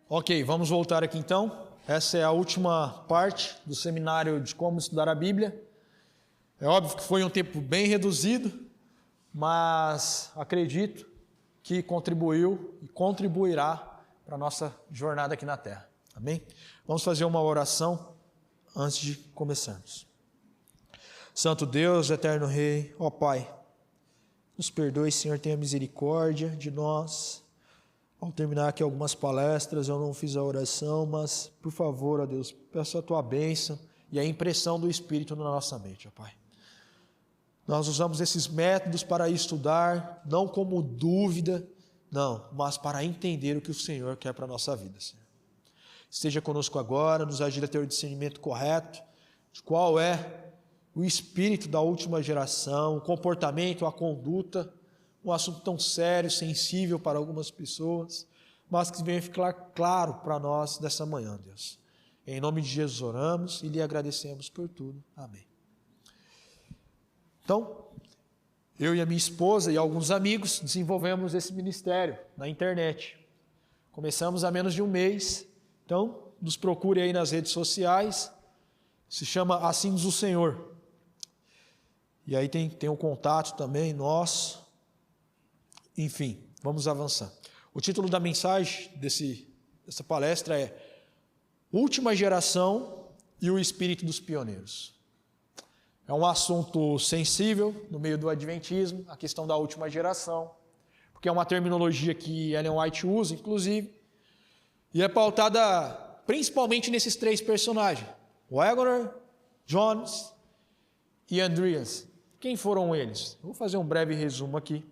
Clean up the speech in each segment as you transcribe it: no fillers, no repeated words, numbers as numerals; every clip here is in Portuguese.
Ok, vamos voltar aqui então. Essa é a última parte do seminário de como estudar a Bíblia. É óbvio que foi um tempo bem reduzido, mas acredito que contribuiu e contribuirá para a nossa jornada aqui na Terra. Amém? Vamos fazer uma oração antes de começarmos. Santo Deus, eterno Rei, ó Pai, nos perdoe, Senhor, tenha misericórdia de nós. Ao terminar aqui algumas palestras, eu não fiz a oração, mas, por favor, ó Deus, peço a Tua bênção e a impressão do Espírito na nossa mente, ó Pai. Nós usamos esses métodos para estudar, não como dúvida, não, mas para entender o que o Senhor quer para a nossa vida, Senhor. Esteja conosco agora, nos ajude a ter o discernimento correto de qual é o espírito da última geração, o comportamento, a conduta, um assunto tão sério, sensível para algumas pessoas, mas que venha ficar claro para nós dessa manhã, Deus. Em nome de Jesus oramos e lhe agradecemos por tudo. Amém. Então, eu e a minha esposa e alguns amigos desenvolvemos esse ministério na internet. Começamos há menos de um mês, então nos procure aí nas redes sociais, se chama Assim Diz o Senhor. E aí tem um contato também nosso. Enfim, vamos avançar. O título da mensagem dessa palestra é Última Geração e o Espírito dos Pioneiros. É um assunto sensível no meio do adventismo, a questão da última geração, porque é uma terminologia que Ellen White usa, inclusive, e é pautada principalmente nesses três personagens, Wagner, Jones e Andreas. Quem foram eles? Vou fazer um breve resumo aqui.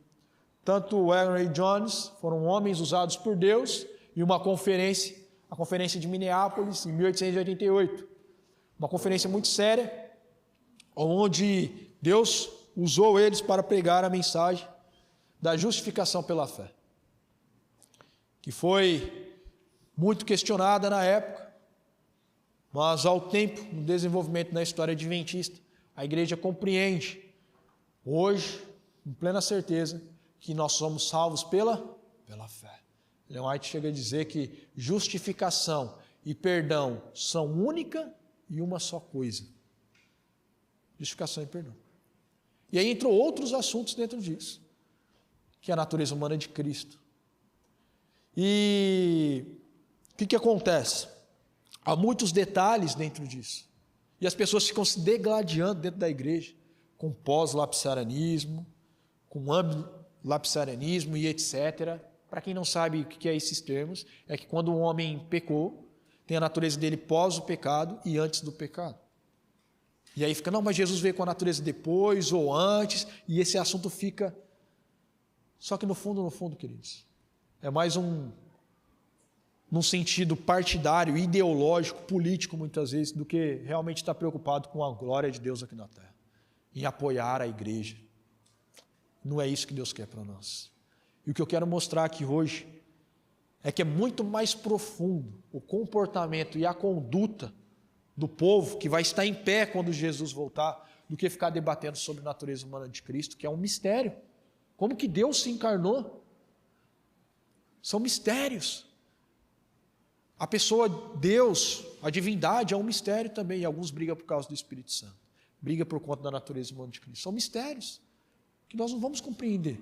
Tanto Wagner e Jones foram homens usados por Deus em uma conferência, a Conferência de Minneapolis, em 1888. Uma conferência muito séria, onde Deus usou eles para pregar a mensagem da justificação pela fé, que foi muito questionada na época, mas ao tempo, no desenvolvimento da história adventista, a igreja compreende, hoje, com plena certeza, que nós somos salvos pela fé. Ellen White chega a dizer que justificação e perdão são única e uma só coisa. Justificação e perdão. E aí entrou outros assuntos dentro disso, que é a natureza humana de Cristo. E o que acontece? Há muitos detalhes dentro disso. E as pessoas ficam se degladiando dentro da igreja, com pós-lapsarianismo, com lapsarianismo e etc. Para quem não sabe o que é esses termos, é que quando um homem pecou, tem a natureza dele pós o pecado e antes do pecado. E aí fica, não, mas Jesus veio com a natureza depois ou antes, e esse assunto fica... Só que no fundo, queridos, é mais num sentido partidário, ideológico, político muitas vezes, do que realmente estar preocupado com a glória de Deus aqui na terra, em apoiar a igreja. Não é isso que Deus quer para nós. E o que eu quero mostrar aqui hoje é que é muito mais profundo o comportamento e a conduta do povo que vai estar em pé quando Jesus voltar, do que ficar debatendo sobre a natureza humana de Cristo, que é um mistério. Como que Deus se encarnou? São mistérios. A pessoa, Deus, a divindade é um mistério também, e alguns brigam por causa do Espírito Santo. Brigam por conta da natureza humana de Cristo. São mistérios que nós não vamos compreender.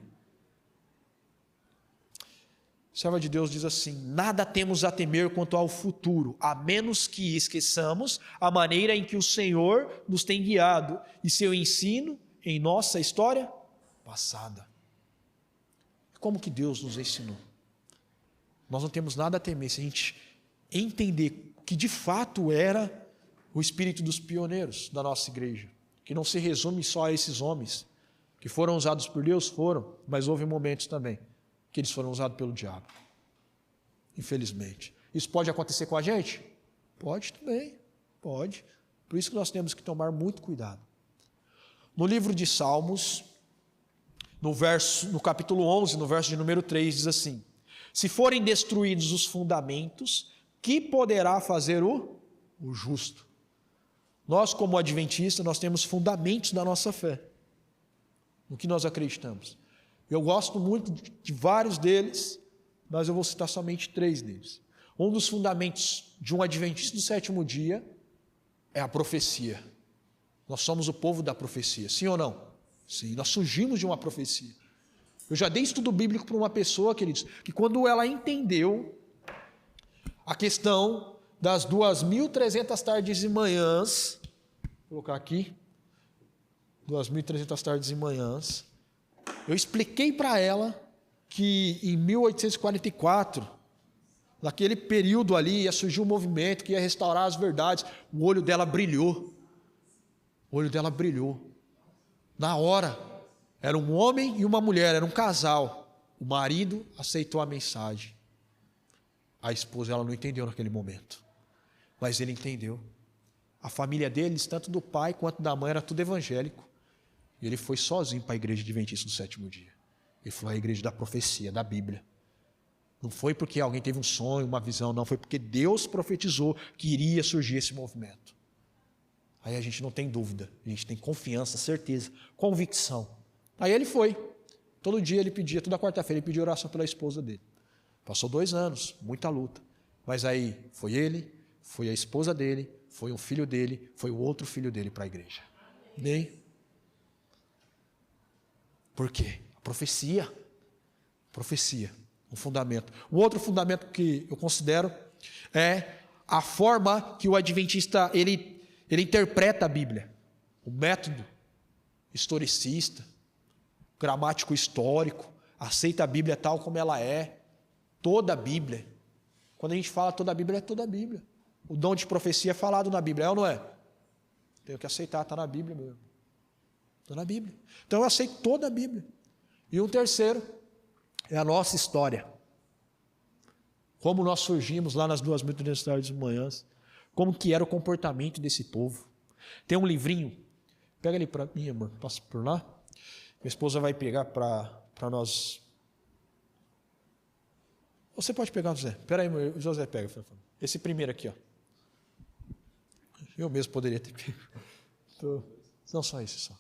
A serva de Deus diz assim: nada temos a temer quanto ao futuro, a menos que esqueçamos a maneira em que o Senhor nos tem guiado e seu ensino em nossa história passada. Como que Deus nos ensinou? Nós não temos nada a temer se a gente entender que de fato era o espírito dos pioneiros da nossa igreja, que não se resume só a esses homens que foram usados por Deus, foram, mas houve momentos também que eles foram usados pelo diabo. Infelizmente. Isso pode acontecer com a gente? Pode também, pode. Por isso que nós temos que tomar muito cuidado. No livro de Salmos, no capítulo 11, no verso de número 3, diz assim: se forem destruídos os fundamentos, que poderá fazer o justo? Nós, como adventistas, nós temos fundamentos da nossa fé, no que nós acreditamos. Eu gosto muito de vários deles, mas eu vou citar somente 3 deles. Um dos fundamentos de um adventista do sétimo dia é a profecia. Nós somos o povo da profecia, sim ou não? Sim, nós surgimos de uma profecia. Eu já dei estudo bíblico para uma pessoa, queridos, que quando ela entendeu a questão das 2.300 tardes e manhãs, vou colocar aqui, 2.300 tardes e manhãs, eu expliquei para ela que em 1844, naquele período ali, ia surgir um movimento que ia restaurar as verdades. O olho dela brilhou. O olho dela brilhou. Na hora, era um homem e uma mulher, era um casal. O marido aceitou a mensagem. A esposa, ela não entendeu naquele momento. Mas ele entendeu. A família deles, tanto do pai quanto da mãe, era tudo evangélico. E ele foi sozinho para a igreja adventista do sétimo dia. Ele foi à igreja da profecia, da Bíblia. Não foi porque alguém teve um sonho, uma visão, não. Foi porque Deus profetizou que iria surgir esse movimento. Aí a gente não tem dúvida. A gente tem confiança, certeza, convicção. Aí ele foi. Todo dia ele pedia, toda quarta-feira ele pedia oração pela esposa dele. Passou 2 anos, muita luta. Mas aí foi ele, foi a esposa dele, foi um filho dele, foi o outro filho dele para a igreja. Nem. Por quê? A profecia. Profecia. Um fundamento. O outro fundamento que eu considero é a forma que o adventista ele interpreta a Bíblia. O método historicista, gramático histórico, aceita a Bíblia tal como ela é. Toda a Bíblia. Quando a gente fala toda a Bíblia, é toda a Bíblia. O dom de profecia é falado na Bíblia, é ou não é? Tenho que aceitar, está na Bíblia mesmo. Está na Bíblia. Então eu aceito toda a Bíblia. E um terceiro é a nossa história. Como nós surgimos lá nas 2.300 tardes e manhãs. Como que era o comportamento desse povo. Tem um livrinho. Pega ali para mim, amor. Passa por lá. Minha esposa vai pegar para nós. Você pode pegar, José. Espera aí, José, pega. Esse primeiro aqui, ó. Eu mesmo poderia ter pego. Não, só esse, só.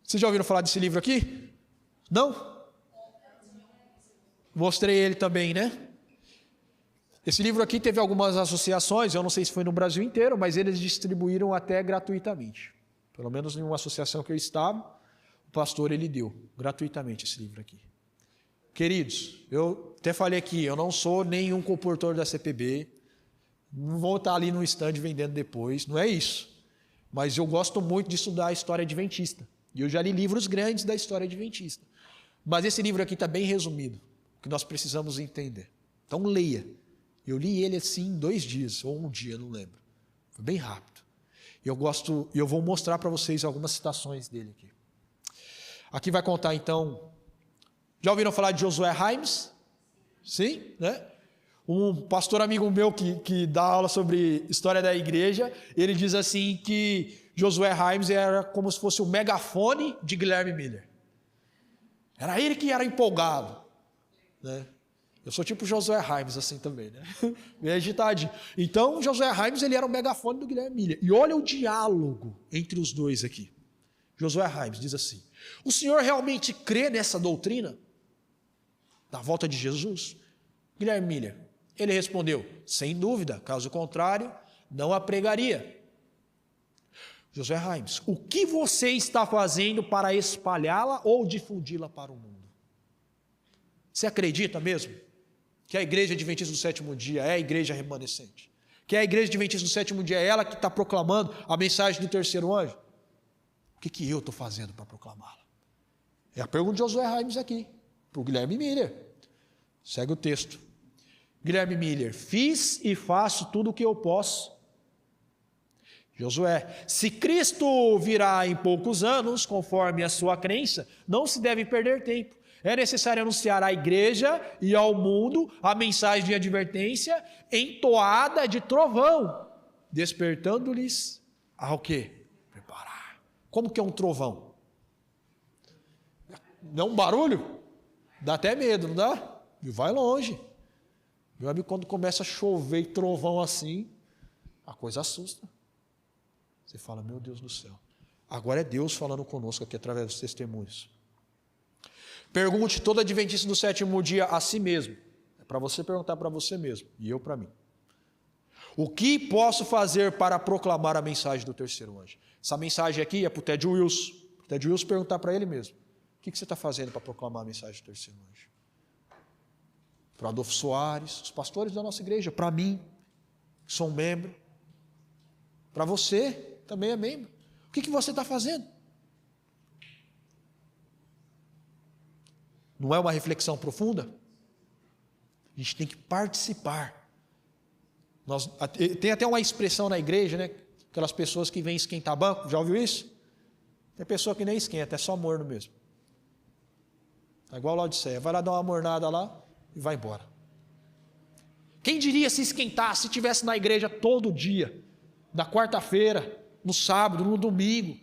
Vocês já ouviram falar desse livro aqui? Não? Mostrei ele também, né? Esse livro aqui teve algumas associações, eu não sei se foi no Brasil inteiro, mas eles distribuíram até gratuitamente. Pelo menos em uma associação que eu estava, o pastor ele deu gratuitamente esse livro aqui. Queridos, eu até falei aqui, eu não sou nenhum comportor da CPB, não vou estar ali no stand vendendo depois, não é isso. Mas eu gosto muito de estudar a história adventista. E eu já li livros grandes da história adventista. Mas esse livro aqui está bem resumido, o que nós precisamos entender. Então leia. Eu li ele assim em 2 dias, ou 1 dia, não lembro. Foi bem rápido. Eu vou mostrar para vocês algumas citações dele aqui. Aqui vai contar então. Já ouviram falar de Josué Himes? Sim, né? Um pastor amigo meu que dá aula sobre história da igreja, ele diz assim que Josué Himes era como se fosse o megafone de Guilherme Miller. Era ele que era empolgado, né? Eu sou tipo Josué Himes assim também, né? Meio agitadinho. Então, Josué Himes ele era o megafone do Guilherme Miller. E olha o diálogo entre os dois aqui. Josué Himes diz assim: o senhor realmente crê nessa doutrina da volta de Jesus? Guilherme Miller, ele respondeu: sem dúvida, caso contrário, não a pregaria. Josué Himes, o que você está fazendo para espalhá-la ou difundi-la para o mundo? Você acredita mesmo que a igreja adventista do sétimo dia é a igreja remanescente? Que a igreja adventista do sétimo dia é ela que está proclamando a mensagem do terceiro anjo? O que eu estou fazendo para proclamá-la? É a pergunta de Josué Himes aqui, para o Guilherme Miller. Segue o texto. Guilherme Miller, fiz e faço tudo o que eu posso. Josué, se Cristo virá em poucos anos, conforme a sua crença, não se deve perder tempo. É necessário anunciar à igreja e ao mundo a mensagem de advertência entoada de trovão, despertando-lhes ao quê? Preparar. Como que é um trovão? Não é um barulho? Dá até medo, não dá? E vai longe. Meu amigo, quando começa a chover trovão assim, a coisa assusta. Você fala, meu Deus do céu. Agora é Deus falando conosco aqui através dos testemunhos. Pergunte todo adventista do sétimo dia a si mesmo. para você perguntar para você mesmo, e eu para mim. O que posso fazer para proclamar a mensagem do terceiro anjo? Essa mensagem aqui é para o Ted Wilson. O Ted Wilson perguntar para ele mesmo. O que você está fazendo para proclamar a mensagem do terceiro anjo? Para o Adolfo Soares, os pastores da nossa igreja, para mim, que sou um membro. Para você, também é membro. O que você está fazendo? Não é uma reflexão profunda? A gente tem que participar. Tem até uma expressão na igreja, né? Aquelas pessoas que vêm esquentar banco, já ouviu isso? Tem pessoa que nem esquenta, é só morno mesmo. É igual a Laodiceia, vai lá dar uma mornada lá e vai embora. Quem diria se esquentasse, se estivesse na igreja todo dia, na quarta-feira, no sábado, no domingo,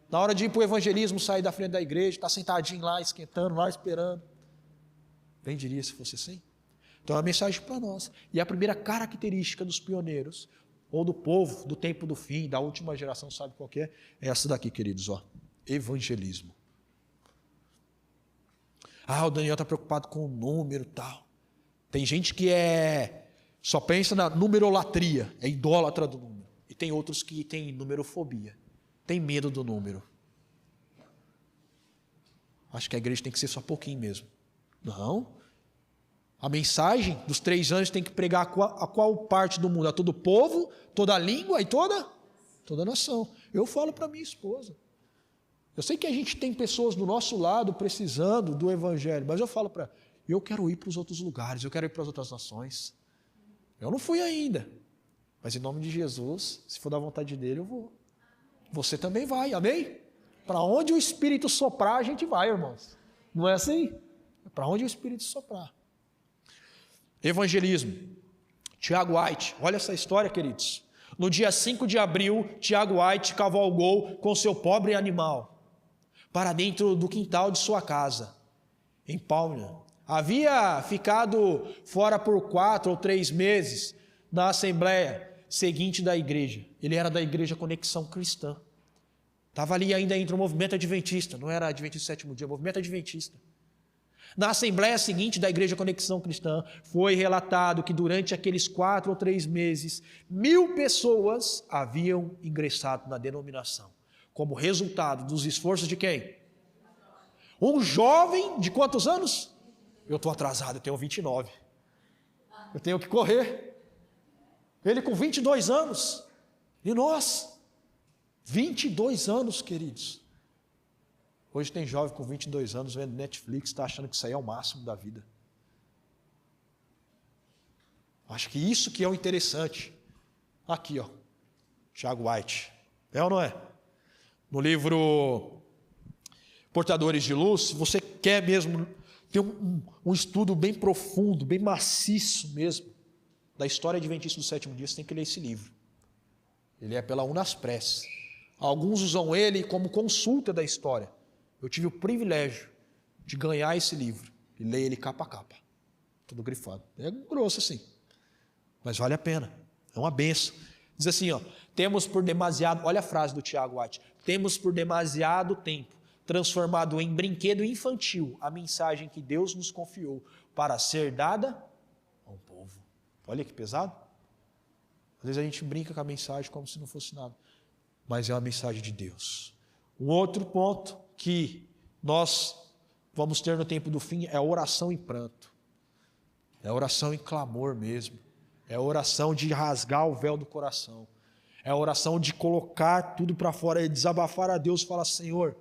na hora de ir para o evangelismo, sair da frente da igreja, está sentadinho lá, esquentando, lá esperando. Quem diria se fosse assim? Então é uma mensagem para nós. E a primeira característica dos pioneiros, ou do povo, do tempo do fim, da última geração, sabe qual que é? É essa daqui, queridos, ó. Evangelismo. O Daniel está preocupado com o número e tal. Tem gente que só pensa na numerolatria, é idólatra do número. E tem outros que têm numerofobia, tem medo do número. Acho que a igreja tem que ser só pouquinho mesmo. Não. A mensagem dos 3 anjos tem que pregar a qual parte do mundo? A todo povo, toda língua e toda nação. Eu falo para minha esposa. Eu sei que a gente tem pessoas do nosso lado precisando do evangelho, mas eu falo para ela, eu quero ir para os outros lugares, eu quero ir para as outras nações. Eu não fui ainda, mas em nome de Jesus, se for da vontade dele, eu vou. Você também vai, amém? Para onde o Espírito soprar, a gente vai, irmãos. Não é assim? Para onde o Espírito soprar. Evangelismo. Tiago White, olha essa história, queridos. No dia 5 de abril, Tiago White cavalgou com seu pobre animal para dentro do quintal de sua casa, em Palmer. Havia ficado fora por 4 ou 3 meses na assembleia seguinte da igreja. Ele era da igreja Conexão Cristã. Estava ali ainda entre o movimento adventista, não era adventista do 7º dia, movimento adventista. Na assembleia seguinte da igreja Conexão Cristã, foi relatado que durante aqueles 4 ou 3 meses, 1000 pessoas haviam ingressado na denominação. Como resultado dos esforços de quem? Um jovem de quantos anos? Eu estou atrasado, eu tenho 29. Eu tenho que correr. Ele com 22 anos. E nós? 22 anos, queridos. Hoje tem jovem com 22 anos vendo Netflix, está achando que isso aí é o máximo da vida. Acho que isso que é o interessante. Aqui, ó, Tiago White. É ou não é? No livro Portadores de Luz, se você quer mesmo ter um estudo bem profundo, bem maciço mesmo, da história adventista do 7º dia, você tem que ler esse livro. Ele é pela Unaspress. Alguns usam ele como consulta da história. Eu tive o privilégio de ganhar esse livro e ler ele capa a capa. Tudo grifado. É grosso assim, mas vale a pena. É uma benção. Diz assim, ó, temos por demasiado, olha a frase do Tiago White, temos por demasiado tempo transformado em brinquedo infantil a mensagem que Deus nos confiou para ser dada ao povo. Olha que pesado. Às vezes a gente brinca com a mensagem como se não fosse nada, mas é uma mensagem de Deus. Um outro ponto que nós vamos ter no tempo do fim é a oração em pranto. É a oração em clamor mesmo. É a oração de rasgar o véu do coração. É a oração de colocar tudo para fora e desabafar a Deus e falar, Senhor,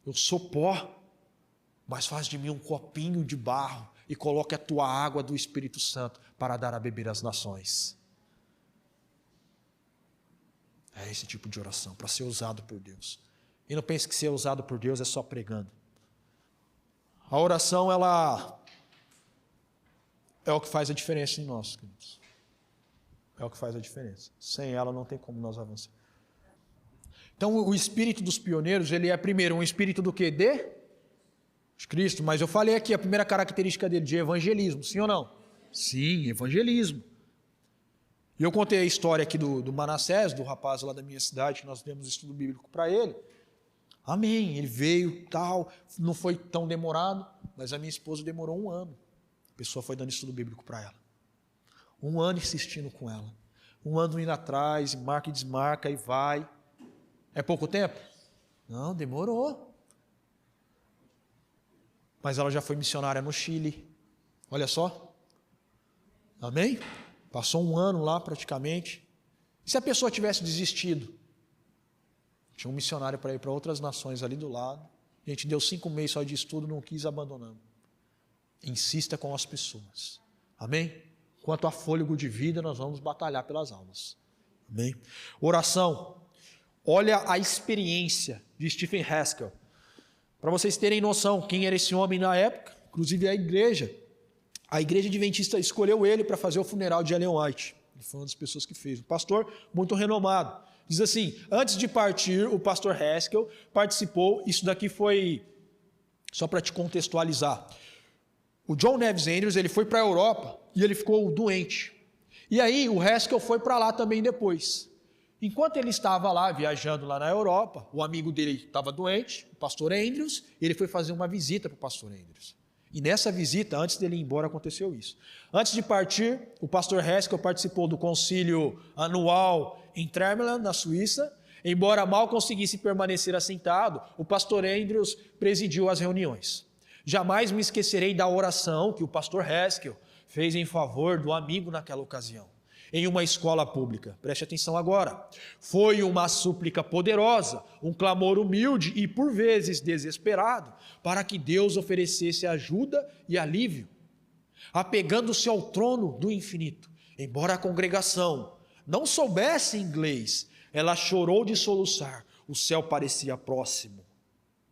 eu sou pó, mas faz de mim um copinho de barro e coloque a tua água do Espírito Santo para dar a beber às nações. É esse tipo de oração, para ser usado por Deus. E não pense que ser usado por Deus é só pregando. A oração, ela é o que faz a diferença em nós, queridos. É o que faz a diferença. Sem ela não tem como nós avançar. Então, o espírito dos pioneiros, ele é primeiro um espírito do quê? De Cristo. Mas eu falei aqui, a primeira característica dele, de evangelismo. Sim ou não? Sim, evangelismo. E eu contei a história aqui do Manassés, do rapaz lá da minha cidade, que nós demos estudo bíblico para ele. Amém, ele veio, tal, não foi tão demorado, mas a minha esposa demorou 1 ano pessoa foi dando estudo bíblico para ela. 1 ano insistindo com ela. 1 ano indo atrás, marca e desmarca e vai. É pouco tempo? Não, demorou. Mas ela já foi missionária no Chile. Olha só. Amém? Passou 1 ano lá praticamente. E se a pessoa tivesse desistido? Tinha um missionário para ir para outras nações ali do lado. A gente deu 5 meses só de estudo, não quis abandonando. Insista com as pessoas. Amém? Quanto a fôlego de vida, nós vamos batalhar pelas almas. Amém? Oração. Olha a experiência de Stephen Haskell. Para vocês terem noção quem era esse homem na época, inclusive a igreja adventista escolheu ele para fazer o funeral de Ellen White. Ele foi uma das pessoas que fez. Um pastor muito renomado. Diz assim, antes de partir, o pastor Haskell participou, isso daqui foi, só para te contextualizar, o John Neves Andrews, ele foi para a Europa e ele ficou doente. E aí o Haskell foi para lá também depois. Enquanto ele estava lá, viajando lá na Europa, o amigo dele estava doente, o pastor Andrews, e ele foi fazer uma visita para o pastor Andrews. E nessa visita, antes dele ir embora, aconteceu isso. Antes de partir, o pastor Haskell participou do concílio anual em Tremland, na Suíça. Embora mal conseguisse permanecer assentado, o pastor Andrews presidiu as reuniões. Jamais me esquecerei da oração que o pastor Haskell fez em favor do amigo naquela ocasião, em uma escola pública. Preste atenção agora. Foi uma súplica poderosa, um clamor humilde e, por vezes, desesperado, para que Deus oferecesse ajuda e alívio. Apegando-se ao trono do infinito, embora a congregação não soubesse inglês, ela chorou de soluçar. O céu parecia próximo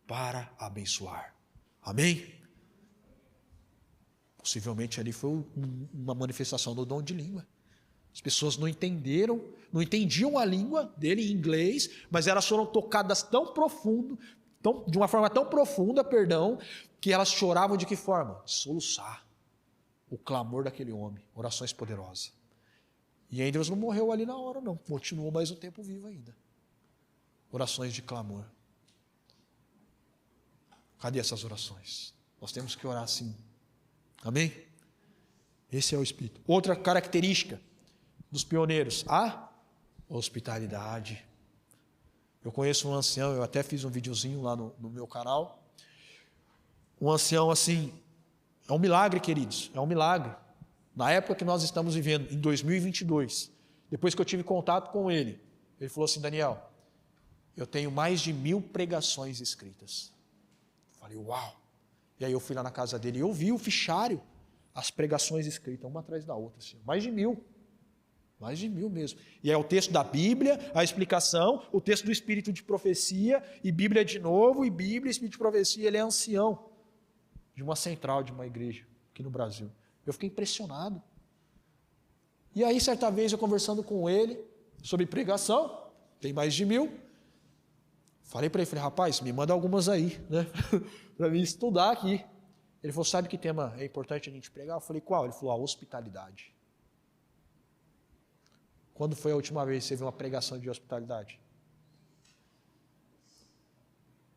para abençoar. Amém? Possivelmente ali foi uma manifestação do dom de língua. As pessoas não entendiam a língua dele em inglês, mas elas foram tocadas tão profundo, de uma forma tão profunda, que elas choravam de que forma? De soluçar o clamor daquele homem, orações poderosas. E Andrews não morreu ali na hora, não. Continuou mais um tempo vivo ainda. Orações de clamor. Cadê essas orações? Nós temos que orar assim. Amém? Esse é o Espírito. Outra característica dos pioneiros, a hospitalidade. Eu conheço um ancião, eu até fiz um videozinho lá no meu canal. Um ancião assim, é um milagre, queridos, é um milagre. Na época que nós estamos vivendo, em 2022, depois que eu tive contato com ele, ele falou assim, Daniel, eu tenho mais de 1000 pregações escritas. Eu falei, uau! E aí eu fui lá na casa dele e eu vi o fichário, as pregações escritas, uma atrás da outra, assim, mais de 1000. Mais de 1000 mesmo. E é o texto da Bíblia, a explicação, o texto do Espírito de Profecia, e Bíblia de novo, e Bíblia, Espírito de Profecia. Ele é ancião de uma central, de uma igreja aqui no Brasil. Eu fiquei impressionado. E aí, certa vez, eu conversando com ele sobre pregação, tem mais de 1000. Falei para ele, rapaz, me manda algumas aí, né? Para mim estudar aqui. Ele falou, sabe que tema é importante a gente pregar? Eu falei, qual? Ele falou, a hospitalidade. Quando foi a última vez que você viu uma pregação de hospitalidade?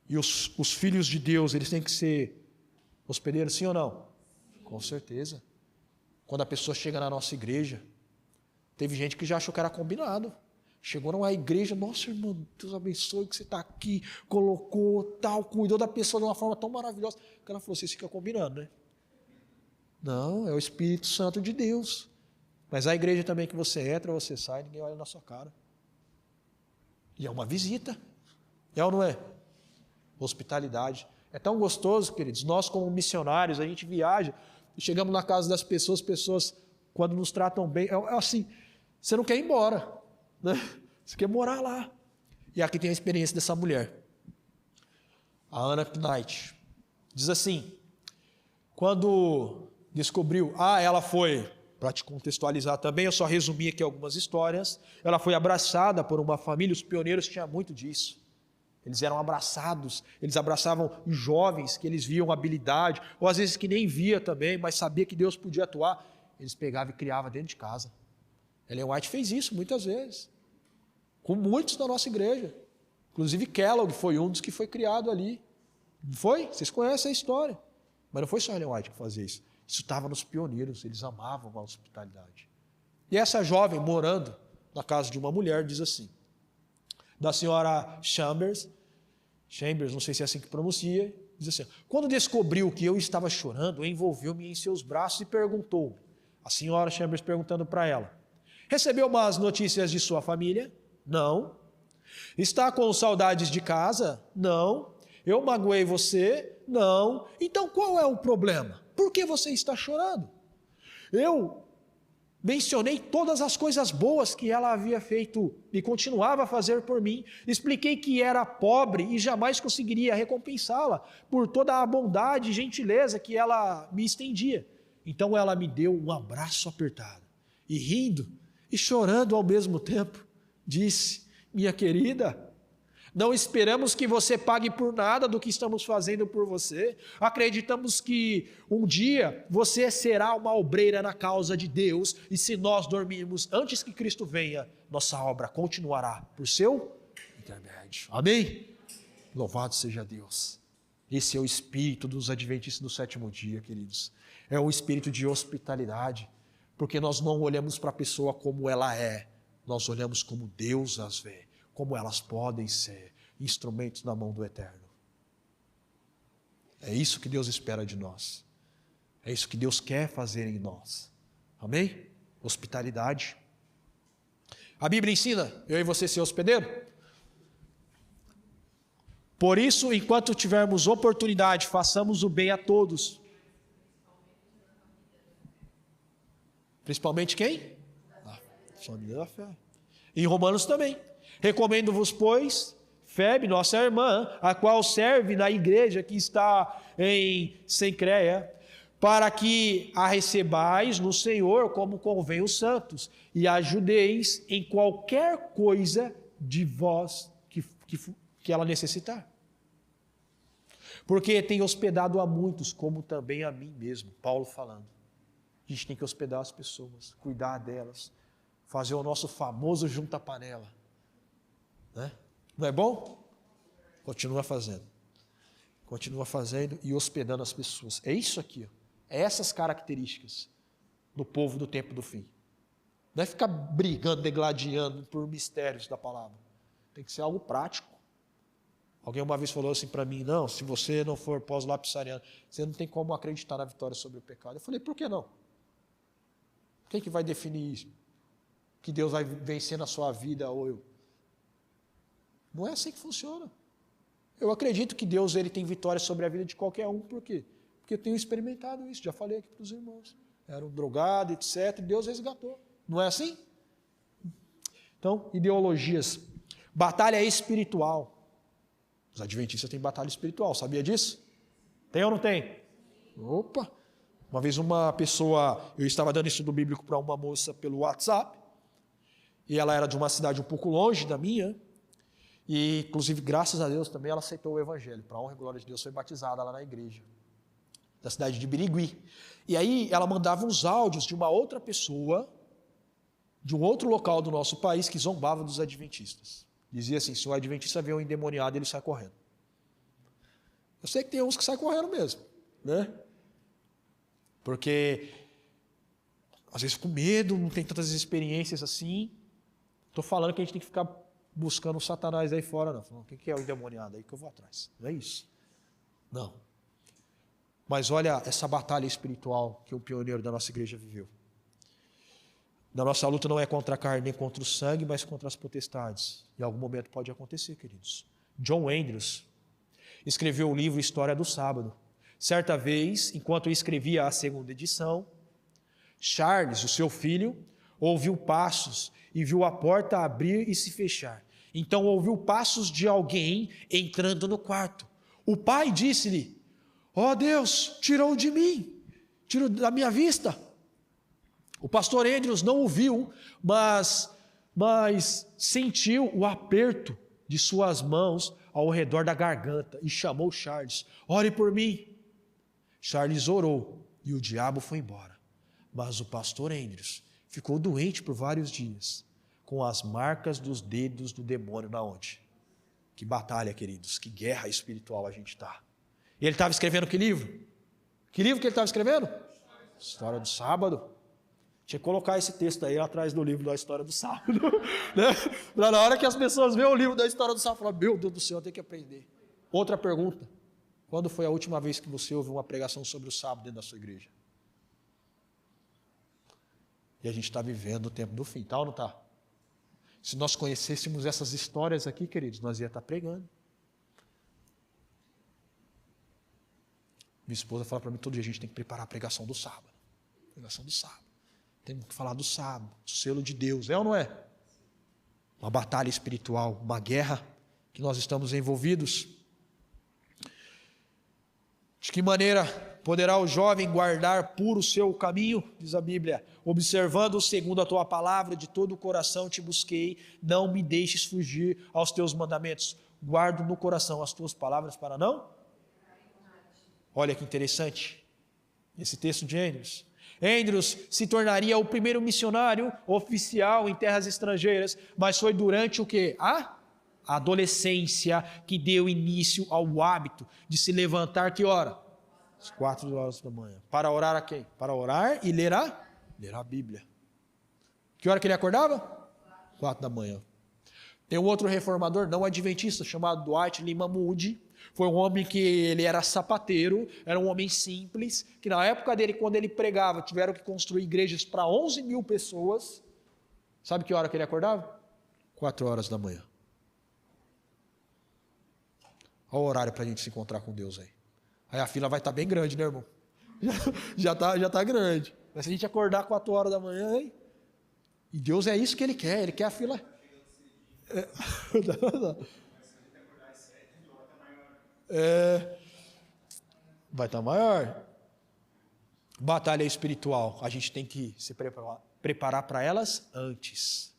E os filhos de Deus, eles têm que ser hospedeiros, sim ou não? Com certeza. Quando a pessoa chega na nossa igreja, teve gente que já achou que era combinado. Chegou numa igreja, nossa irmão, Deus abençoe que você está aqui, colocou, tal, cuidou da pessoa de uma forma tão maravilhosa. Que ela falou, vocês ficam combinando, né? Não, é o Espírito Santo de Deus. Mas a igreja também que você entra, você sai, ninguém olha na sua cara. E é uma visita. É ou não é? Hospitalidade. É tão gostoso, queridos. Nós, como missionários, a gente viaja e chegamos na casa das pessoas, quando nos tratam bem, é assim, você não quer ir embora, né? Você quer morar lá. E aqui tem a experiência dessa mulher. A Anna Knight. Diz assim, quando descobriu, ela foi... Para te contextualizar também, eu só resumi aqui algumas histórias. Ela foi abraçada por uma família, os pioneiros tinham muito disso. Eles eram abraçados, eles abraçavam jovens que eles viam habilidade, ou às vezes que nem via também, mas sabia que Deus podia atuar. Eles pegavam e criavam dentro de casa. Ellen White fez isso muitas vezes, com muitos da nossa igreja. Inclusive Kellogg foi um dos que foi criado ali. Não foi? Vocês conhecem a história. Mas não foi só Ellen White que fazia isso. Isso estava nos pioneiros, eles amavam a hospitalidade. E essa jovem, morando na casa de uma mulher, diz assim, da senhora Chambers, não sei se é assim que pronuncia, diz assim, quando descobriu que eu estava chorando, envolveu-me em seus braços e perguntou, a senhora Chambers perguntando para ela, recebeu más notícias de sua família? Não. Está com saudades de casa? Não. Eu magoei você? Não. Então qual é o problema? Por que você está chorando? Eu mencionei todas as coisas boas que ela havia feito e continuava a fazer por mim. Expliquei que era pobre e jamais conseguiria recompensá-la por toda a bondade e gentileza que ela me estendia. Então ela me deu um abraço apertado e rindo e chorando ao mesmo tempo, disse, minha querida, não esperamos que você pague por nada do que estamos fazendo por você. Acreditamos que um dia você será uma obreira na causa de Deus e se nós dormirmos antes que Cristo venha, nossa obra continuará por seu intermédio. Amém? Louvado seja Deus. Esse é o espírito dos adventistas do sétimo dia, queridos. É um espírito de hospitalidade, porque nós não olhamos para a pessoa como ela é, nós olhamos como Deus as vê. Como elas podem ser instrumentos na mão do Eterno. É isso que Deus espera de nós. É isso que Deus quer fazer em nós. Amém? Hospitalidade. A Bíblia ensina eu e você ser hospedeiro. Por isso, enquanto tivermos oportunidade, façamos o bem a todos. Principalmente quem? A família da fé. Em Romanos também. Recomendo-vos, pois, Febe, nossa irmã, a qual serve na igreja que está em Cencreia, para que a recebais no Senhor como convém os santos, e ajudeis em qualquer coisa de vós que ela necessitar. Porque tem hospedado a muitos, como também a mim mesmo, Paulo falando. A gente tem que hospedar as pessoas, cuidar delas, fazer o nosso famoso junta-panela. Né? Não é bom? Continua fazendo e hospedando as pessoas. É isso aqui, ó. É essas características do povo do tempo do fim. Não é ficar brigando, degladiando por mistérios da palavra. Tem que ser algo prático. Alguém uma vez falou assim para mim, não, se você não for pós-lapsariano, você não tem como acreditar na vitória sobre o pecado. Eu falei, por que não? Quem que vai definir isso? Que Deus vai vencer na sua vida ou eu? Não é assim que funciona. Eu acredito que Deus ele tem vitória sobre a vida de qualquer um. Por quê? Porque eu tenho experimentado isso. Já falei aqui para os irmãos. Era um drogado, etc. E Deus resgatou. Não é assim? Então, ideologias. Batalha espiritual. Os adventistas têm batalha espiritual. Sabia disso? Tem ou não tem? Opa! Uma vez uma pessoa... Eu estava dando estudo bíblico para uma moça pelo WhatsApp. E ela era de uma cidade um pouco longe da minha. E, inclusive, graças a Deus, também ela aceitou o Evangelho. Para a honra e glória de Deus, foi batizada lá na igreja, da cidade de Birigui. E aí, ela mandava uns áudios de uma outra pessoa, de um outro local do nosso país, que zombava dos adventistas. Dizia assim, se o adventista vê um endemoniado, ele sai correndo. Eu sei que tem uns que saem correndo mesmo, né? Porque, às vezes, com medo, não tem tantas experiências assim. Estou falando que a gente tem que ficar buscando o Satanás aí fora, não. Falando, o que é o endemoniado? Aí que eu vou atrás. Não é isso. Não. Mas olha essa batalha espiritual que o pioneiro da nossa igreja viveu. A nossa luta não é contra a carne nem contra o sangue, mas contra as potestades. Em algum momento pode acontecer, queridos. John Andrews escreveu o livro História do Sábado. Certa vez, enquanto escrevia a segunda edição, Charles, o seu filho, ouviu passos e viu a porta abrir e se fechar. Então ouviu passos de alguém entrando no quarto. O pai disse-lhe, ó Deus, tirou de mim, tirou da minha vista. O pastor Andrews não o viu, mas sentiu o aperto de suas mãos ao redor da garganta e chamou Charles, ore por mim. Charles orou e o diabo foi embora. Mas o pastor Andrews ficou doente por vários dias, com as marcas dos dedos do demônio na onde? Que batalha, queridos, que guerra espiritual a gente está. E ele estava escrevendo que livro? Que livro que ele estava escrevendo? História do sábado. Tinha que colocar esse texto aí atrás do livro da história do sábado. Né? Pra na hora que as pessoas veem o livro da história do sábado, falar, meu Deus do céu, eu tenho que aprender. Outra pergunta. Quando foi a última vez que você ouviu uma pregação sobre o sábado dentro da sua igreja? E a gente está vivendo o tempo do fim, tá ou não está? Se nós conhecêssemos essas histórias aqui, queridos, nós ia estar pregando. Minha esposa fala para mim, todo dia a gente tem que preparar a pregação do sábado. Pregação do sábado. Temos que falar do sábado, do selo de Deus, é ou não é? Uma batalha espiritual, uma guerra que nós estamos envolvidos. De que maneira poderá o jovem guardar puro o seu caminho? Diz a Bíblia, observando segundo a tua palavra, de todo o coração te busquei, não me deixes fugir aos teus mandamentos. Guardo no coração as tuas palavras para não? Olha que interessante, esse texto de Andrews. Andrews se tornaria o primeiro missionário oficial em terras estrangeiras, mas foi durante o quê? A adolescência que deu início ao hábito de se levantar, que hora? Às 4 horas da manhã. Para orar a quem? Para orar e ler a Bíblia. Que hora que ele acordava? 4 da manhã. Tem um outro reformador, não adventista, chamado Dwight Lyman Moody. Foi um homem que ele era sapateiro, era um homem simples, que na época dele, quando ele pregava, tiveram que construir igrejas para 11 mil pessoas. Sabe que hora que ele acordava? 4 horas da manhã. Olha o horário para a gente se encontrar com Deus aí. Aí a fila vai estar bem grande, né, irmão? Já tá grande. Mas se a gente acordar 4 horas da manhã, hein? E Deus é isso que Ele quer a fila. Vai estar maior. Batalha espiritual, a gente tem que se preparar para elas antes.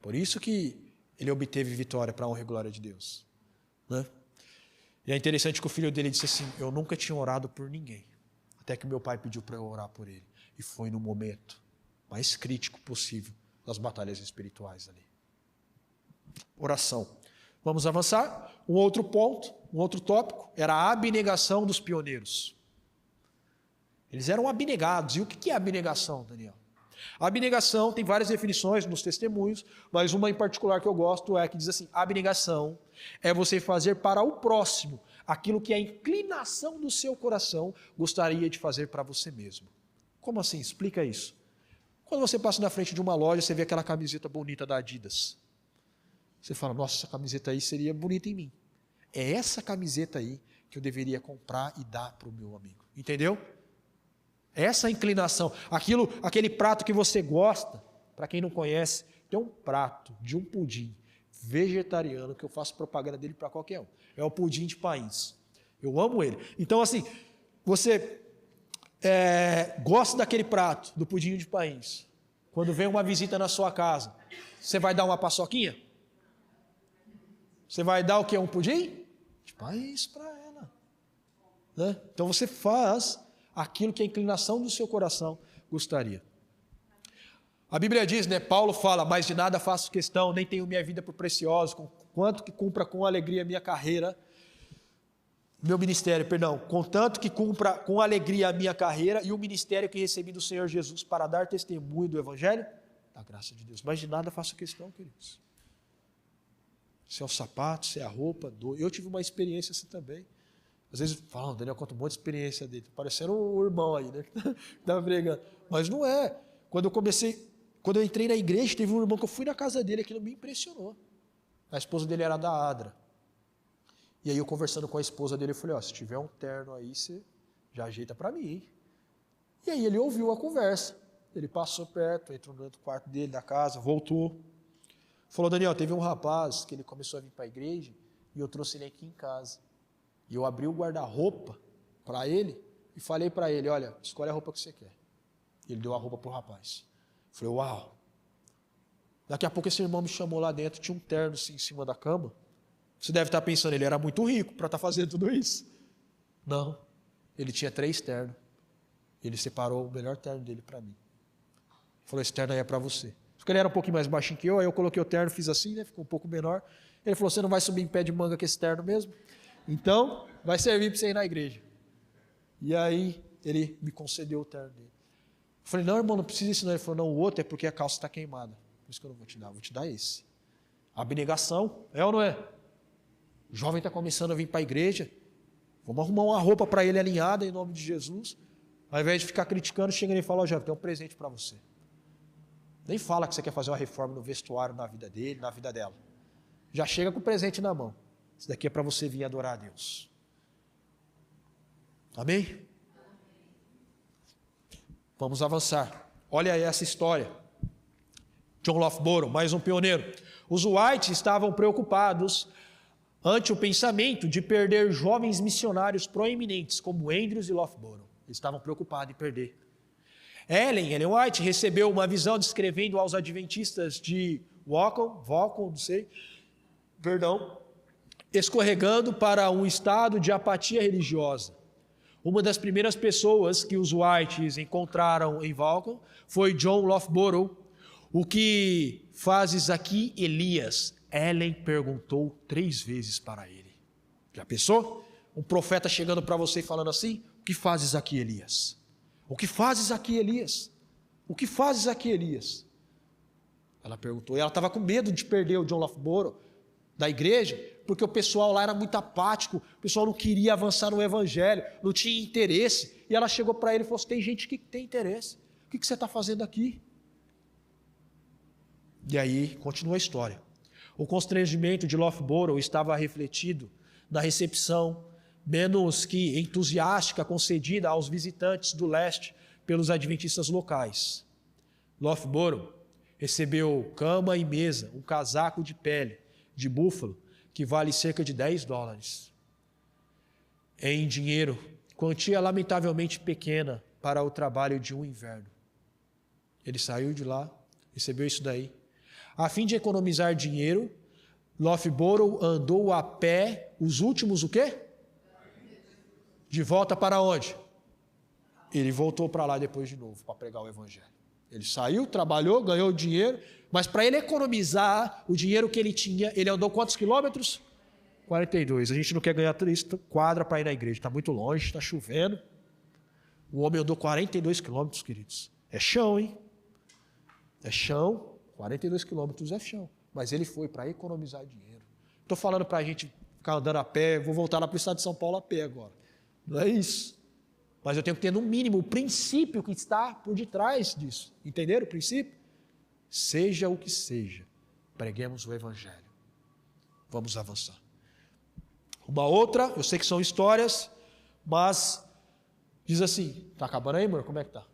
Por isso que ele obteve vitória para a honra e glória de Deus. Né? E é interessante que o filho dele disse assim, eu nunca tinha orado por ninguém, até que meu pai pediu para eu orar por ele. E foi no momento mais crítico possível das batalhas espirituais ali. Oração. Vamos avançar. Um outro ponto, um outro tópico, era a abnegação dos pioneiros. Eles eram abnegados. E o que é abnegação, Daniel? A abnegação tem várias definições nos testemunhos, mas uma em particular que eu gosto é que diz assim, abnegação é você fazer para o próximo aquilo que a inclinação do seu coração gostaria de fazer para você mesmo. Como assim? Explica isso. Quando você passa na frente de uma loja, você vê aquela camiseta bonita da Adidas. Você fala, nossa, essa camiseta aí seria bonita em mim. É essa camiseta aí que eu deveria comprar e dar para o meu amigo. Entendeu? Essa inclinação, aquele prato que você gosta, para quem não conhece, tem um prato de um pudim vegetariano que eu faço propaganda dele para qualquer um. É o pudim de pains. Eu amo ele. Então, assim, você gosta daquele prato, do pudim de pains. Quando vem uma visita na sua casa, você vai dar uma paçoquinha? Você vai dar o quê? Um pudim? De pains para ela. Né? Então, você faz aquilo que a inclinação do seu coração gostaria. A Bíblia diz, né, Paulo fala, mas de nada faço questão, nem tenho minha vida por preciosa, quanto que cumpra com alegria a minha carreira, meu ministério, contanto que cumpra com alegria a minha carreira e o ministério que recebi do Senhor Jesus para dar testemunho do Evangelho, da graça de Deus. Mas de nada faço questão, queridos. Se é o sapato, se é a roupa, eu tive uma experiência assim também. Às vezes falam, Daniel conta um monte de experiência dele, parecendo o irmão aí, né, que estava pregando. Mas não é. Quando eu entrei na igreja, teve um irmão que eu fui na casa dele, aquilo me impressionou. A esposa dele era da Adra. E aí eu conversando com a esposa dele, eu falei, se tiver um terno aí, você já ajeita para mim. E aí ele ouviu a conversa. Ele passou perto, entrou dentro do quarto dele, da casa, voltou. Falou, Daniel, teve um rapaz que ele começou a vir para a igreja e eu trouxe ele aqui em casa. E eu abri o guarda-roupa para ele e falei para ele, olha, escolhe a roupa que você quer. E ele deu a roupa para o rapaz. Eu falei, uau. Daqui a pouco esse irmão me chamou lá dentro, tinha um terno assim, em cima da cama. Você deve estar pensando, ele era muito rico para estar fazendo tudo isso. Não, ele tinha 3 ternos. Ele separou o melhor terno dele para mim. Falou, esse terno aí é para você. Porque ele era um pouquinho mais baixinho que eu, aí eu coloquei o terno, fiz assim, né, ficou um pouco menor. Ele falou, você não vai subir em pé de manga com esse terno mesmo? Então, vai servir para você ir na igreja. E aí, ele me concedeu o terno dele. Eu falei, não, irmão, não precisa disso não. Ele falou, não, o outro é porque a calça está queimada. Por isso que eu não vou te dar esse. Abnegação, é ou não é? O jovem está começando a vir para a igreja, vamos arrumar uma roupa para ele alinhada em nome de Jesus. Ao invés de ficar criticando, chega e fala, ó, jovem, tem um presente para você. Nem fala que você quer fazer uma reforma no vestuário, na vida dele, na vida dela. Já chega com o presente na mão. Isso daqui é para você vir adorar a Deus. Amém? Vamos avançar. Olha aí essa história. John Loughborough, mais um pioneiro. Os White estavam preocupados ante o pensamento de perder jovens missionários proeminentes como Andrews e Loughborough. Eles estavam preocupados em perder. Ellen White recebeu uma visão descrevendo aos adventistas de Volcom, escorregando para um estado de apatia religiosa. Uma das primeiras pessoas que os Whites encontraram em Volcom foi John Loughborough. O que fazes aqui, Elias? Ellen perguntou 3 vezes para ele. Já pensou? Um profeta chegando para você e falando assim, o que fazes aqui, Elias? O que fazes aqui, Elias? O que fazes aqui, Elias? Ela perguntou, e ela estava com medo de perder o John Loughborough da igreja, porque o pessoal lá era muito apático, o pessoal não queria avançar no evangelho, não tinha interesse, e ela chegou para ele e falou assim, tem gente que tem interesse, o que você está fazendo aqui? E aí, continua a história. O constrangimento de Loughborough estava refletido na recepção menos que entusiástica concedida aos visitantes do leste pelos adventistas locais. Loughborough recebeu cama e mesa, um casaco de pele de búfalo, que vale cerca de $10. Em dinheiro, quantia lamentavelmente pequena para o trabalho de um inverno. Ele saiu de lá, recebeu isso daí. A fim de economizar dinheiro, Loughborough andou a pé os últimos o quê? De volta para onde? Ele voltou para lá depois de novo, para pregar o evangelho. Ele saiu, trabalhou, ganhou dinheiro, mas para ele economizar o dinheiro que ele tinha, ele andou quantos quilômetros? 42. A gente não quer ganhar 3 quadras para ir na igreja, está muito longe, está chovendo. O homem andou 42 quilômetros, queridos. É chão, hein? É chão, 42 quilômetros é chão. Mas ele foi para economizar dinheiro. Estou falando para a gente ficar andando a pé, vou voltar lá para o estado de São Paulo a pé agora. Não é isso. Mas eu tenho que ter, no mínimo, o princípio que está por detrás disso. Entenderam o princípio? Seja o que seja, preguemos o evangelho. Vamos avançar. Uma outra, eu sei que são histórias, mas diz assim, está acabando aí, amor? Como é que está?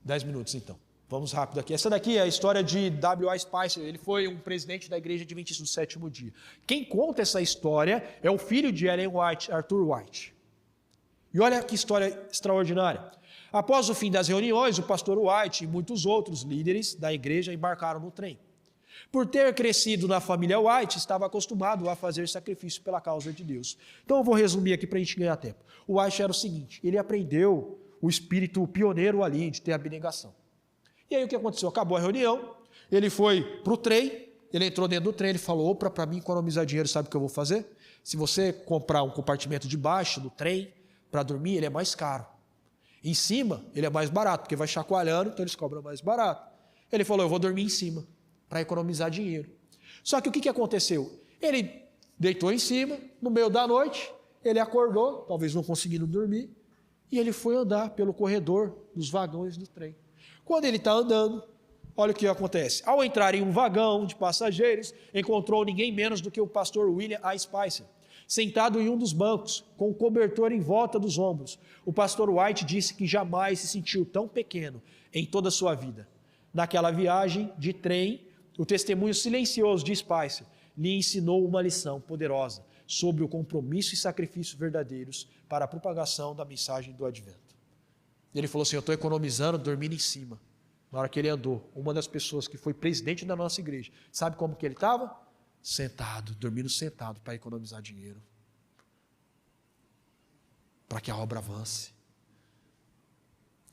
10 minutos, então. Vamos rápido aqui. Essa daqui é a história de W.I. Spicer. Ele foi um presidente da Igreja Adventista do Sétimo Dia. Quem conta essa história é o filho de Ellen White, Arthur White. E olha que história extraordinária. Após o fim das reuniões, o pastor White e muitos outros líderes da igreja embarcaram no trem. Por ter crescido na família White, estava acostumado a fazer sacrifício pela causa de Deus. Então eu vou resumir aqui para a gente ganhar tempo. O White era o seguinte, ele aprendeu o espírito pioneiro ali de ter abnegação. E aí o que aconteceu? Acabou a reunião, ele foi para o trem, ele entrou dentro do trem, ele falou, para mim economizar dinheiro, sabe o que eu vou fazer? Se você comprar um compartimento de baixo do trem, para dormir, ele é mais caro. Em cima, ele é mais barato, porque vai chacoalhando, então eles cobram mais barato. Ele falou, eu vou dormir em cima, para economizar dinheiro. Só que o que aconteceu? Ele deitou em cima, no meio da noite, ele acordou, talvez não conseguindo dormir, e ele foi andar pelo corredor dos vagões do trem. Quando ele está andando, olha o que acontece. Ao entrar em um vagão de passageiros, encontrou ninguém menos do que o pastor William A. Spicer, sentado em um dos bancos, com o cobertor em volta dos ombros. O pastor White disse que jamais se sentiu tão pequeno em toda a sua vida. Naquela viagem de trem, o testemunho silencioso de Spicer lhe ensinou uma lição poderosa sobre o compromisso e sacrifício verdadeiros para a propagação da mensagem do advento. Ele falou assim, eu estou economizando, dormindo em cima. Na hora que ele andou, uma das pessoas que foi presidente da nossa igreja, sabe como que ele estava? Sentado, dormindo sentado para economizar dinheiro. Para que a obra avance.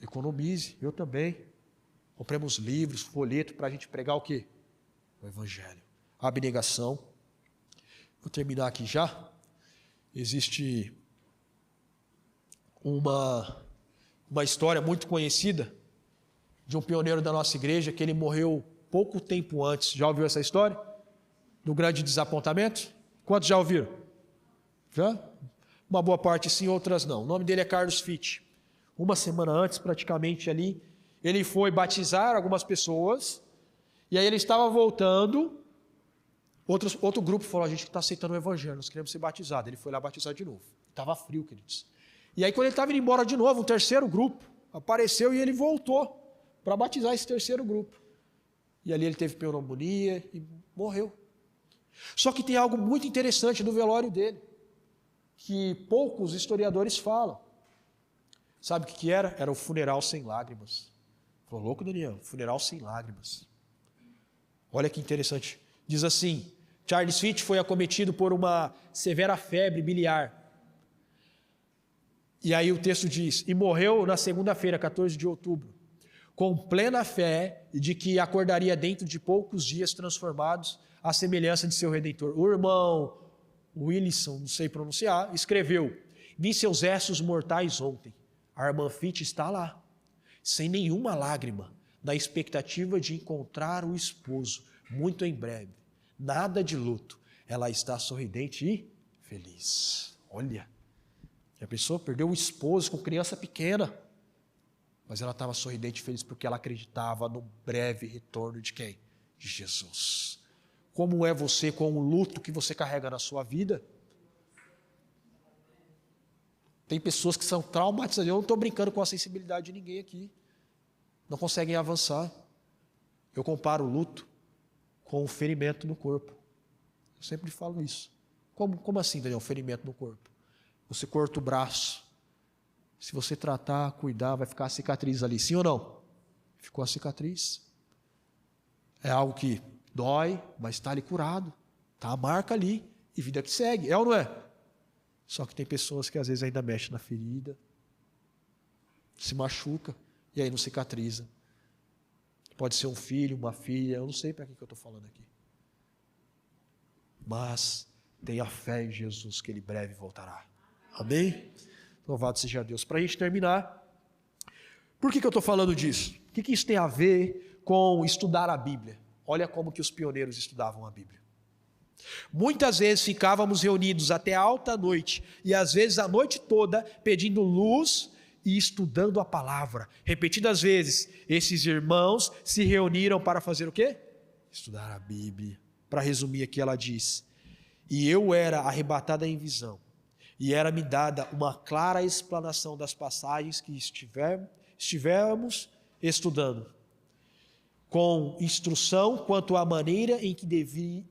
Economize, eu também. Compremos livros, folheto para a gente pregar o quê? O evangelho. A abnegação. Vou terminar aqui já. Existe uma história muito conhecida de um pioneiro da nossa igreja, que ele morreu pouco tempo antes. Já ouviu essa história? Do grande desapontamento? Quantos já ouviram? Já? Uma boa parte sim, outras não. O nome dele é Carlos Fitt. Uma semana antes, praticamente ali, ele foi batizar algumas pessoas, e aí ele estava voltando, outro grupo falou, a gente está aceitando o evangelho, nós queremos ser batizados. Ele foi lá batizar de novo. Estava frio, queridos. E aí quando ele estava indo embora de novo, um terceiro grupo apareceu e ele voltou para batizar esse terceiro grupo. E ali ele teve pneumonia e morreu. Só que tem algo muito interessante no velório dele, que poucos historiadores falam. Sabe o que era? Era o funeral sem lágrimas. Falou, louco, Daniel, funeral sem lágrimas. Olha que interessante. Diz assim, Charles Fitt foi acometido por uma severa febre biliar. E aí o texto diz, e morreu na segunda-feira, 14 de outubro, com plena fé de que acordaria dentro de poucos dias transformados à semelhança de seu Redentor. O irmão Wilson, não sei pronunciar, escreveu, vi seus restos mortais ontem. A irmã Fitt está lá, sem nenhuma lágrima, na expectativa de encontrar o esposo, muito em breve. Nada de luto. Ela está sorridente e feliz. Olha, a pessoa perdeu o esposo com criança pequena, mas ela estava sorridente e feliz porque ela acreditava no breve retorno de quem? De Jesus. Como é você com o luto que você carrega na sua vida? Tem pessoas que são traumatizadas. Eu não estou brincando com a sensibilidade de ninguém aqui. Não conseguem avançar. Eu comparo o luto com o ferimento no corpo. Eu sempre falo isso. Como assim, Daniel, ferimento no corpo? Você corta o braço. Se você tratar, cuidar, vai ficar a cicatriz ali. Sim ou não? Ficou a cicatriz. É algo que dói, mas está ali curado. Está a marca ali. E vida que segue. É ou não é? Só que tem pessoas que às vezes ainda mexem na ferida. Se machuca. E aí não cicatriza. Pode ser um filho, uma filha. Eu não sei para que eu estou falando aqui. Mas tenha fé em Jesus que Ele breve voltará. Amém? Louvado seja Deus. Para a gente terminar, por que eu estou falando disso? O que isso tem a ver com estudar a Bíblia? Olha como que os pioneiros estudavam a Bíblia. Muitas vezes ficávamos reunidos até alta noite, e às vezes a noite toda, pedindo luz e estudando a palavra. Repetidas vezes, esses irmãos se reuniram para fazer o quê? Estudar a Bíblia. Para resumir aqui, ela diz, e eu era arrebatada em visão, e era-me dada uma clara explanação das passagens que estivemos estudando, com instrução quanto à maneira em que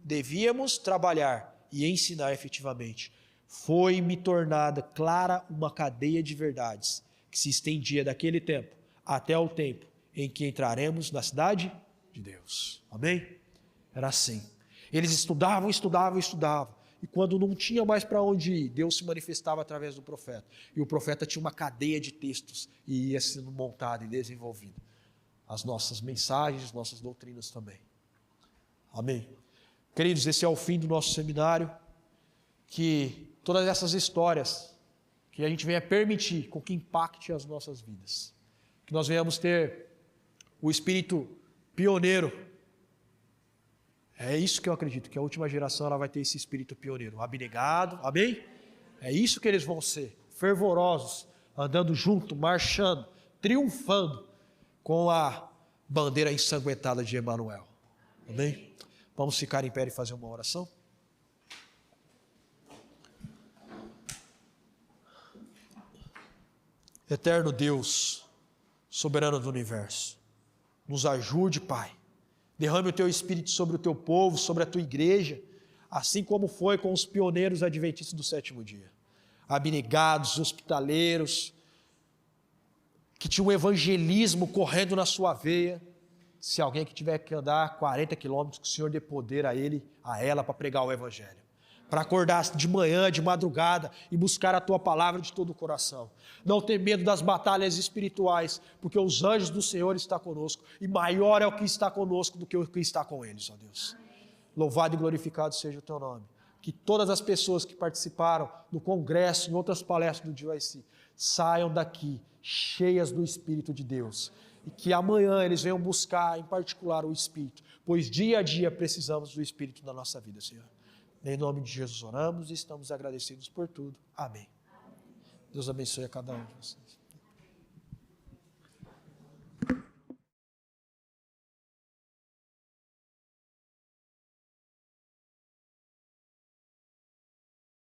devíamos trabalhar e ensinar efetivamente. Foi-me tornada clara uma cadeia de verdades, que se estendia daquele tempo até o tempo em que entraremos na cidade de Deus. Amém? Era assim. Eles estudavam. E quando não tinha mais para onde ir, Deus se manifestava através do profeta. E o profeta tinha uma cadeia de textos e ia sendo montada e desenvolvida. As nossas mensagens, as nossas doutrinas também. Amém? Queridos, esse é o fim do nosso seminário. Que todas essas histórias, que a gente venha permitir com que impacte as nossas vidas. Que nós venhamos ter o espírito pioneiro. É isso que eu acredito, que a última geração ela vai ter esse espírito pioneiro, abnegado, amém? É isso que eles vão ser, fervorosos, andando junto, marchando, triunfando com a bandeira ensanguentada de Emanuel, amém? Vamos ficar em pé e fazer uma oração? Eterno Deus, soberano do universo, nos ajude, Pai. Derrame o Teu Espírito sobre o Teu povo, sobre a Tua igreja, assim como foi com os pioneiros adventistas do sétimo dia. Abnegados, hospitaleiros, que tinha um evangelismo correndo na sua veia. Se alguém que tiver que andar 40 quilômetros, que o Senhor dê poder a ele, a ela, para pregar o evangelho. Para acordar de manhã, de madrugada e buscar a Tua palavra de todo o coração. Não ter medo das batalhas espirituais, porque os anjos do Senhor estão conosco e maior é o que está conosco do que o que está com eles, ó Deus. Louvado e glorificado seja o Teu nome. Que todas as pessoas que participaram do congresso, em outras palestras do GYC, saiam daqui cheias do Espírito de Deus. E que amanhã eles venham buscar, em particular, o Espírito, pois dia a dia precisamos do Espírito na nossa vida, Senhor. Em nome de Jesus oramos e estamos agradecidos por tudo. Amém. Deus abençoe a cada um de vocês.